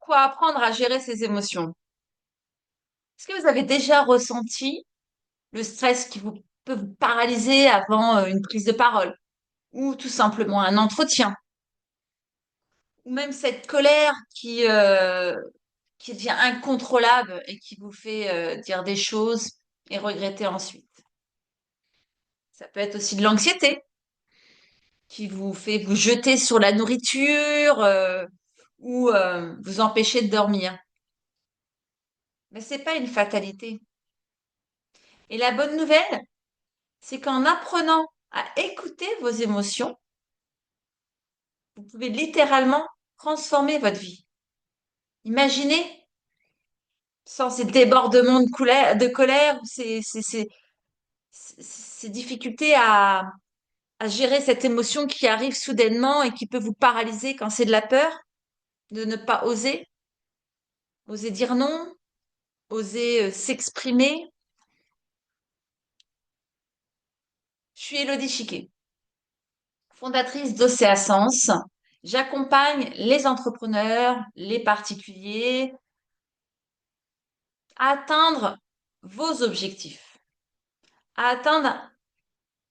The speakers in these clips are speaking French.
Pourquoi apprendre à gérer ses émotions? Est-ce que vous avez déjà ressenti le stress qui peut vous paralyser avant une prise de parole ou tout simplement un entretien ou même cette colère qui devient incontrôlable et qui vous fait dire des choses et regretter ensuite? Ça peut être aussi de l'anxiété qui vous fait vous jeter sur la nourriture ou vous empêcher de dormir. Mais c'est pas une fatalité. Et la bonne nouvelle, c'est qu'en apprenant à écouter vos émotions, vous pouvez littéralement transformer votre vie. Imaginez, sans ces débordements de colère, ou ces difficultés à gérer cette émotion qui arrive soudainement et qui peut vous paralyser quand c'est de la peur, de ne pas oser dire non, oser s'exprimer. Je suis Élodie Chiquet, fondatrice d'Océa Sens. J'accompagne les entrepreneurs, les particuliers à atteindre vos objectifs, à atteindre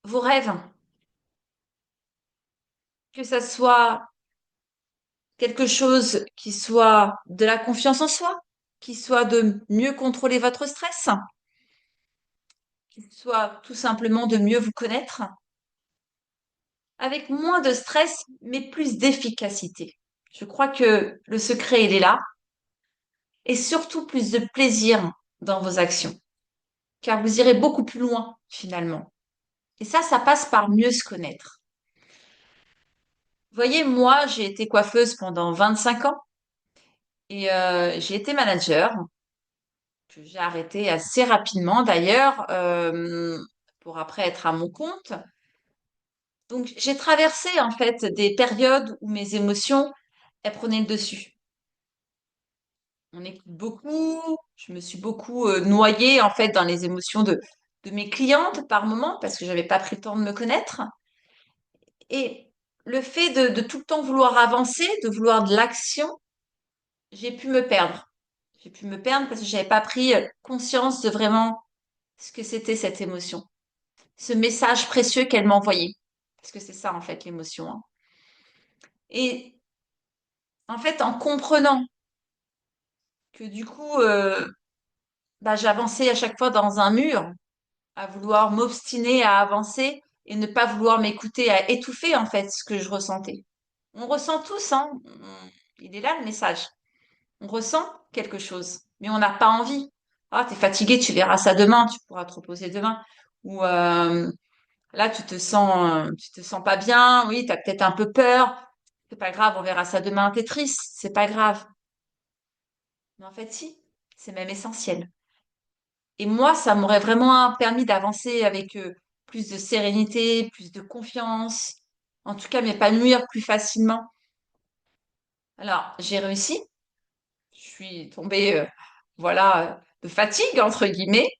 vos rêves, que ça soit quelque chose qui soit de la confiance en soi, qui soit de mieux contrôler votre stress, qui soit tout simplement de mieux vous connaître, avec moins de stress, mais plus d'efficacité. Je crois que le secret, il est là, et surtout plus de plaisir dans vos actions, car vous irez beaucoup plus loin finalement. Et ça passe par mieux se connaître. Vous voyez, moi, j'ai été coiffeuse pendant 25 ans et j'ai été manager, que j'ai arrêté assez rapidement d'ailleurs, pour après être à mon compte. Donc, j'ai traversé en fait des périodes où mes émotions, elles prenaient le dessus. On écoute beaucoup, je me suis beaucoup noyée en fait dans les émotions de mes clientes par moment parce que j'avais pas pris le temps de me connaître. Et le fait de tout le temps vouloir avancer, de vouloir de l'action, j'ai pu me perdre. J'ai pu me perdre parce que j'avais pas pris conscience de vraiment ce que c'était cette émotion, ce message précieux qu'elle m'envoyait. Parce que c'est ça en fait l'émotion, hein. Et en fait, en comprenant que du coup, bah, j'avançais à chaque fois dans un mur, à vouloir m'obstiner à avancer et ne pas vouloir m'écouter, à étouffer en fait ce que je ressentais. On ressent tous, hein. Il est là le message. On ressent quelque chose, mais on n'a pas envie. Ah, t'es fatigué, tu verras ça demain, tu pourras te reposer demain. Ou là, tu te sens pas bien. Oui, t'as peut-être un peu peur. C'est pas grave, on verra ça demain. T'es triste, c'est pas grave. Mais en fait, si, c'est même essentiel. Et moi, ça m'aurait vraiment permis d'avancer avec plus de sérénité, plus de confiance. En tout cas, m'épanouir plus facilement. Alors, j'ai réussi. Je suis tombée, voilà, de fatigue, entre guillemets.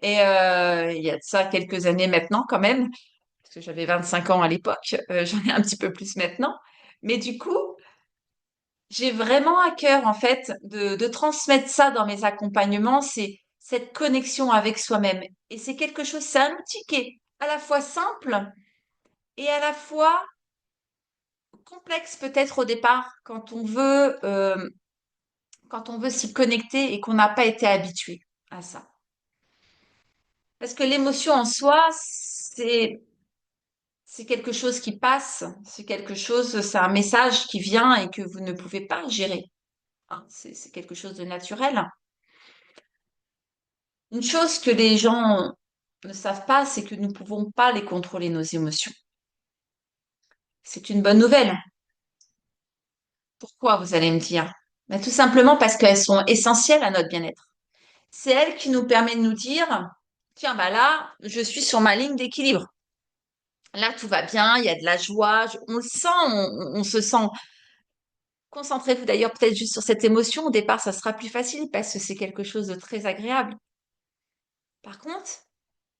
Et il y a de ça quelques années maintenant, quand même, parce que j'avais 25 ans à l'époque. J'en ai un petit peu plus maintenant. Mais du coup, j'ai vraiment à cœur, en fait, de transmettre ça dans mes accompagnements, c'est cette connexion avec soi-même. Et c'est quelque chose, c'est un outil qui est à la fois simple et à la fois complexe peut-être au départ quand on veut s'y connecter et qu'on n'a pas été habitué à ça. Parce que l'émotion en soi, c'est quelque chose qui passe, c'est un message qui vient et que vous ne pouvez pas gérer, hein. C'est quelque chose de naturel. Une chose que les gens ne savent pas, c'est que nous ne pouvons pas les contrôler, nos émotions. C'est une bonne nouvelle. Pourquoi, vous allez me dire? Ben, tout simplement parce qu'elles sont essentielles à notre bien-être. C'est elles qui nous permettent de nous dire, tiens, bah là, je suis sur ma ligne d'équilibre. Là, tout va bien, il y a de la joie, on le sent, on se sent. Concentrez-vous d'ailleurs peut-être juste sur cette émotion. Au départ, ça sera plus facile parce que c'est quelque chose de très agréable. Par contre,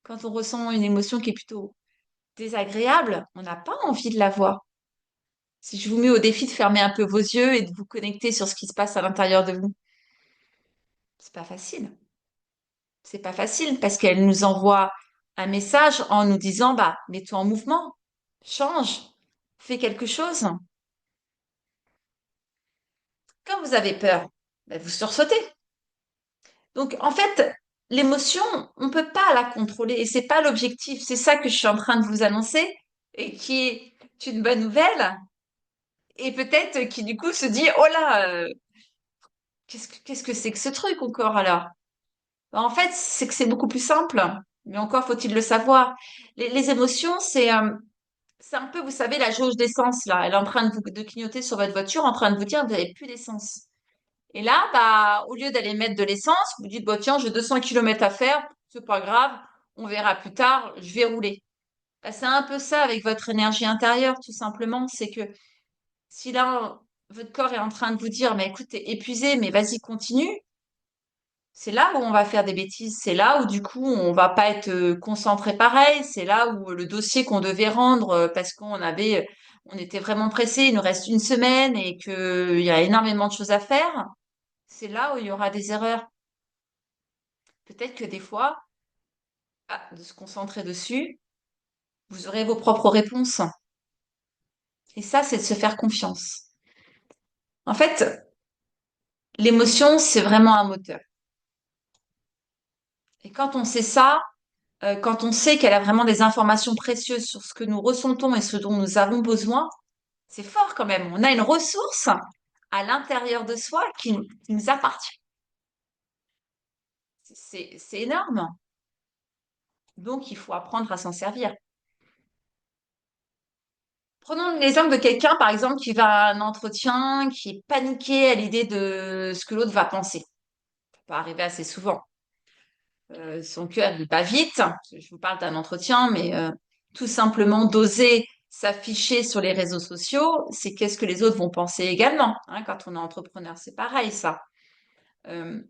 quand on ressent une émotion qui est plutôt désagréable, on n'a pas envie de la voir. Si je vous mets au défi de fermer un peu vos yeux et de vous connecter sur ce qui se passe à l'intérieur de vous, c'est pas facile. C'est pas facile parce qu'elle nous envoie un message en nous disant, bah, mets-toi en mouvement, change, fais quelque chose. Quand vous avez peur, bah, vous sursautez. Donc, en fait, l'émotion, on peut pas la contrôler et c'est pas l'objectif. C'est ça que je suis en train de vous annoncer et qui est une bonne nouvelle. Et peut-être qui, du coup, se dit, oh là, qu'est-ce que c'est que ce truc encore alors? Bah, en fait, c'est que c'est beaucoup plus simple, mais encore faut-il le savoir. Les émotions, c'est un peu, vous savez, la jauge d'essence, là. Elle est en train de clignoter sur votre voiture, en train de vous dire, vous n'avez plus d'essence. Et là, bah, au lieu d'aller mettre de l'essence, vous dites, bah, tiens, j'ai 200 kilomètres à faire, c'est pas grave, on verra plus tard, je vais rouler. Bah, c'est un peu ça avec votre énergie intérieure, tout simplement. C'est que si là, votre corps est en train de vous dire, mais écoute, t'es épuisé, mais vas-y, continue, c'est là où on va faire des bêtises. C'est là où, du coup, on va pas être concentré pareil. C'est là où le dossier qu'on devait rendre parce on était vraiment pressé, il nous reste une semaine et qu'il y a énormément de choses à faire. C'est là où il y aura des erreurs. Peut-être que des fois, de se concentrer dessus, vous aurez vos propres réponses. Et ça, c'est de se faire confiance. En fait, l'émotion, c'est vraiment un moteur. Et quand on sait ça, quand on sait qu'elle a vraiment des informations précieuses sur ce que nous ressentons et ce dont nous avons besoin, c'est fort quand même. On a une ressource à l'intérieur de soi qui nous appartient. C'est énorme. Donc, il faut apprendre à s'en servir. Prenons l'exemple de quelqu'un, par exemple, qui va à un entretien, qui est paniqué à l'idée de ce que l'autre va penser. Ça peut arriver assez souvent. Son cœur, il bat vite. Je vous parle d'un entretien, mais tout simplement d'oser s'afficher sur les réseaux sociaux, c'est qu'est-ce que les autres vont penser également. Hein, quand on est entrepreneur, c'est pareil, ça. Euh,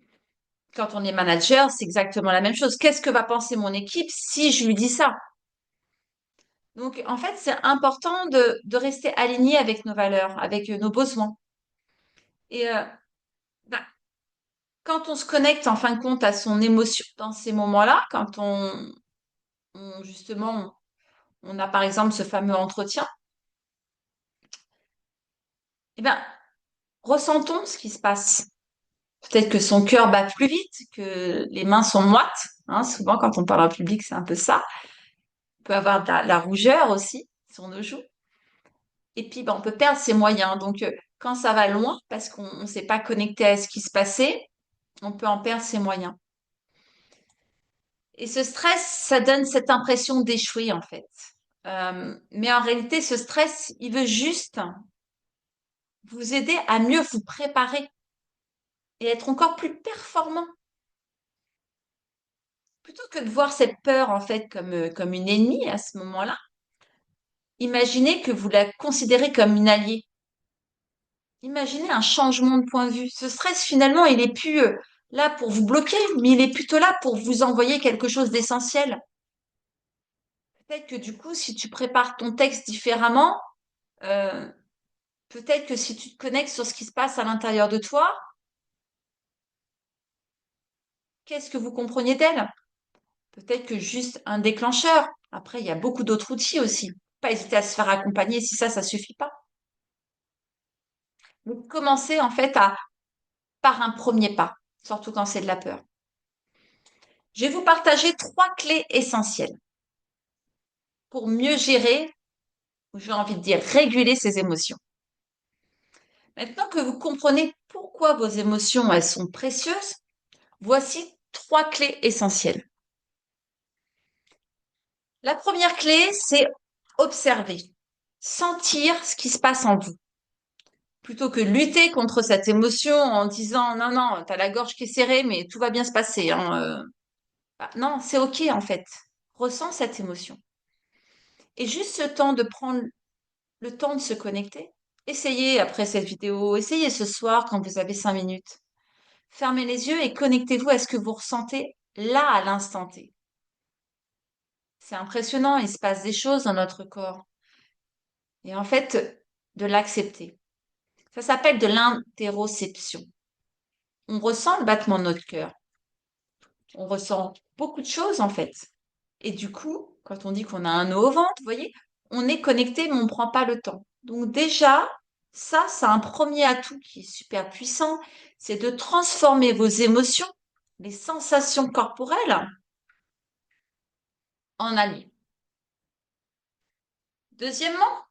Quand on est manager, c'est exactement la même chose. Qu'est-ce que va penser mon équipe si je lui dis ça? Donc, en fait, c'est important de rester aligné avec nos valeurs, avec nos besoins. Et bah, quand on se connecte en fin de compte à son émotion dans ces moments-là, quand justement on a par exemple ce fameux entretien, eh ben, ressentons ce qui se passe. Peut-être que son cœur bat plus vite, que les mains sont moites. Hein, souvent, quand on parle en public, c'est un peu ça. On peut avoir de la rougeur aussi sur nos joues. Et puis, ben, on peut perdre ses moyens. Donc, quand ça va loin, parce qu'on ne s'est pas connecté à ce qui se passait, on peut en perdre ses moyens. Et ce stress, ça donne cette impression d'échouer, en fait. Mais en réalité, ce stress, il veut juste vous aider à mieux vous préparer et être encore plus performant. Plutôt que de voir cette peur, en fait, comme une ennemie à ce moment-là, imaginez que vous la considérez comme une alliée. Imaginez un changement de point de vue. Ce stress, finalement, il est plus là pour vous bloquer, mais il est plutôt là pour vous envoyer quelque chose d'essentiel. Peut-être que du coup, si tu prépares ton texte différemment, euh, peut-être que si tu te connectes sur ce qui se passe à l'intérieur de toi, qu'est-ce que vous compreniez d'elle? Peut-être que juste un déclencheur. Après, il y a beaucoup d'autres outils aussi. Pas hésiter à se faire accompagner si ça suffit pas. Vous commencez en fait par un premier pas, surtout quand c'est de la peur. Je vais vous partager 3 clés essentielles pour mieux gérer, ou j'ai envie de dire réguler ses émotions. Maintenant que vous comprenez pourquoi vos émotions, elles sont précieuses, voici 3 clés essentielles. La première clé, c'est observer, sentir ce qui se passe en vous. Plutôt que lutter contre cette émotion en disant non, non, t'as la gorge qui est serrée, mais tout va bien se passer. Hein, bah, non, c'est OK en fait. Ressens cette émotion. Et juste ce temps de prendre le temps de se connecter. Essayez après cette vidéo, essayez ce soir quand vous avez 5 minutes. Fermez les yeux et connectez-vous à ce que vous ressentez là à l'instant T. C'est impressionnant, il se passe des choses dans notre corps. Et en fait, de l'accepter. Ça s'appelle de l'interoception. On ressent le battement de notre cœur. On ressent beaucoup de choses en fait. Et du coup, quand on dit qu'on a un nœud au ventre, vous voyez, on est connecté, mais on ne prend pas le temps. Donc déjà, ça, c'est un premier atout qui est super puissant, c'est de transformer vos émotions, les sensations corporelles, en amis. Deuxièmement,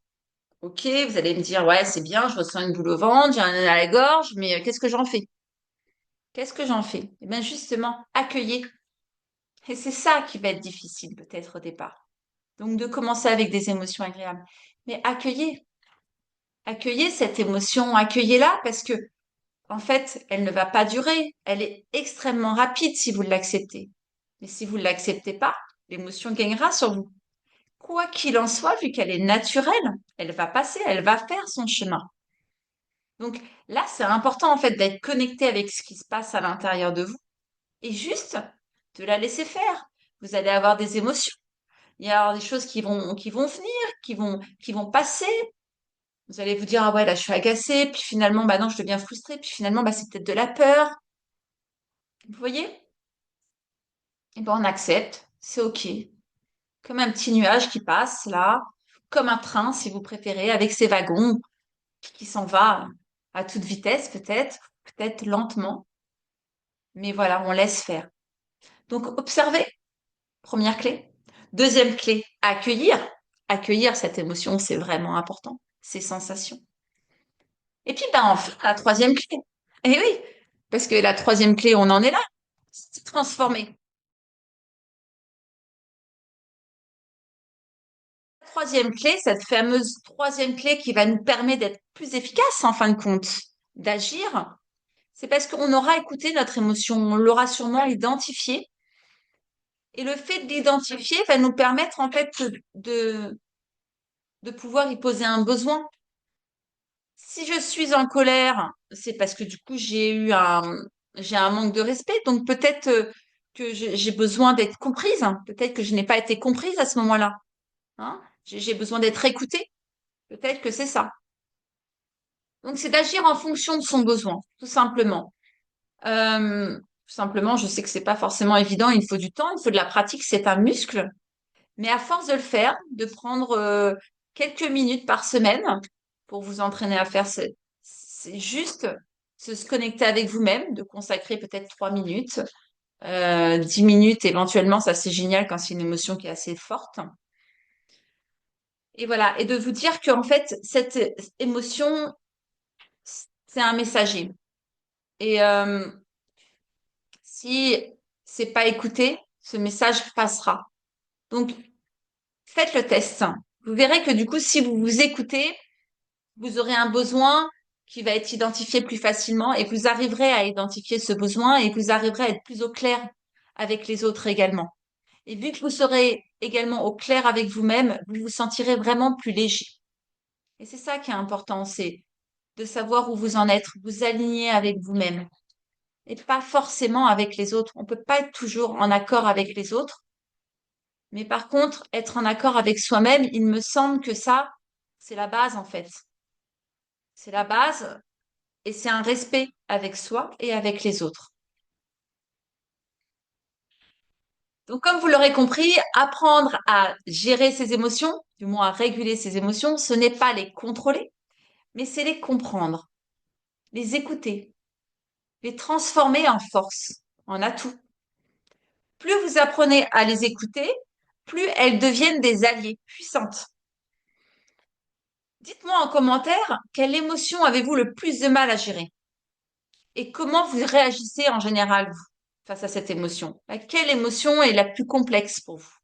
ok, vous allez me dire, ouais, c'est bien, je ressens une boule au ventre, j'ai un nœud à la gorge, mais qu'est-ce que j'en fais? Qu'est-ce que j'en fais? Eh bien, justement, accueillez. Et c'est ça qui va être difficile peut-être au départ. Donc, de commencer avec des émotions agréables. Mais accueillez. Accueillez cette émotion, accueillez-la parce que, en fait, elle ne va pas durer. Elle est extrêmement rapide si vous l'acceptez. Mais si vous ne l'acceptez pas, l'émotion gagnera sur vous. Quoi qu'il en soit, vu qu'elle est naturelle, elle va passer, elle va faire son chemin. Donc là, c'est important en fait d'être connecté avec ce qui se passe à l'intérieur de vous et juste de la laisser faire. Vous allez avoir des émotions. Il y a des choses qui vont venir, qui vont passer. Vous allez vous dire, ah ouais, là, je suis agacée. Puis finalement, bah non, je deviens frustrée. Puis finalement, bah, c'est peut-être de la peur. Vous voyez? Et ben, on accepte. C'est OK. Comme un petit nuage qui passe là, comme un train, si vous préférez, avec ses wagons qui s'en va à toute vitesse, peut-être lentement. Mais voilà, on laisse faire. Donc, observez, première clé. Deuxième clé, accueillir. Accueillir cette émotion, c'est vraiment important. Ces sensations. Et puis, ben, enfin, la troisième clé. Eh oui, parce que la troisième clé, on en est là. C'est transformer. La troisième clé, cette fameuse troisième clé qui va nous permettre d'être plus efficace en fin de compte, d'agir, c'est parce qu'on aura écouté notre émotion, on l'aura sûrement identifiée. Et le fait de l'identifier va nous permettre en fait de pouvoir y poser un besoin. Si je suis en colère, c'est parce que du coup j'ai un manque de respect. Donc peut-être que j'ai besoin d'être comprise. Peut-être que je n'ai pas été comprise à ce moment-là. Hein. J'ai besoin d'être écoutée. Peut-être que c'est ça. Donc c'est d'agir en fonction de son besoin, tout simplement. Tout simplement, je sais que c'est pas forcément évident. Il faut du temps, il faut de la pratique. C'est un muscle. Mais à force de le faire, de prendre quelques minutes par semaine pour vous entraîner à faire, c'est juste se connecter avec vous-même, de consacrer peut-être 3 minutes, 10 minutes éventuellement, ça c'est génial quand c'est une émotion qui est assez forte. Et voilà, et de vous dire qu'en fait, cette émotion, c'est un messager. Et si c'est pas écouté, ce message passera. Donc, faites le test. Vous verrez que du coup, si vous vous écoutez, vous aurez un besoin qui va être identifié plus facilement et vous arriverez à identifier ce besoin et vous arriverez à être plus au clair avec les autres également. Et vu que vous serez également au clair avec vous-même, vous vous sentirez vraiment plus léger. Et c'est ça qui est important, c'est de savoir où vous en êtes, vous aligner avec vous-même et pas forcément avec les autres. On peut pas être toujours en accord avec les autres, mais par contre, être en accord avec soi-même, il me semble que ça, c'est la base en fait. C'est la base et c'est un respect avec soi et avec les autres. Donc, comme vous l'aurez compris, apprendre à gérer ses émotions, du moins à réguler ses émotions, ce n'est pas les contrôler, mais c'est les comprendre, les écouter, les transformer en force, en atout. Plus vous apprenez à les écouter, plus elles deviennent des alliés puissantes. Dites-moi en commentaire quelle émotion avez-vous le plus de mal à gérer et comment vous réagissez en général vous, face à cette émotion. Quelle émotion est la plus complexe pour vous?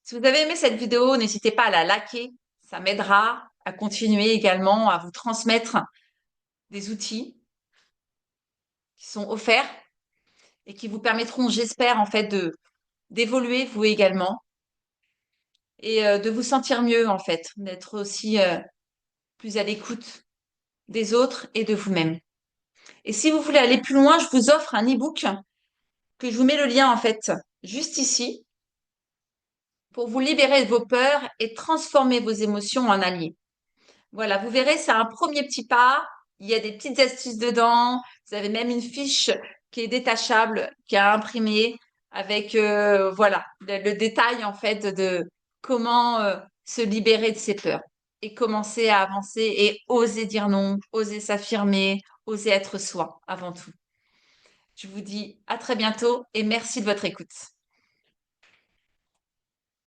Si vous avez aimé cette vidéo, n'hésitez pas à la liker. Ça m'aidera à continuer également à vous transmettre des outils qui sont offerts et qui vous permettront, j'espère, en fait, d'évoluer vous également et de vous sentir mieux, en fait, d'être aussi plus à l'écoute des autres et de vous-même. Et si vous voulez aller plus loin, je vous offre un e-book que je vous mets le lien, en fait, juste ici. pour vous libérer de vos peurs et transformer vos émotions en alliés. Voilà, vous verrez, c'est un premier petit pas. Il y a des petites astuces dedans. Vous avez même une fiche qui est détachable, qui a imprimé avec voilà le détail en fait de comment se libérer de ses peurs et commencer à avancer et oser dire non, oser s'affirmer, oser être soi avant tout. Je vous dis à très bientôt et merci de votre écoute.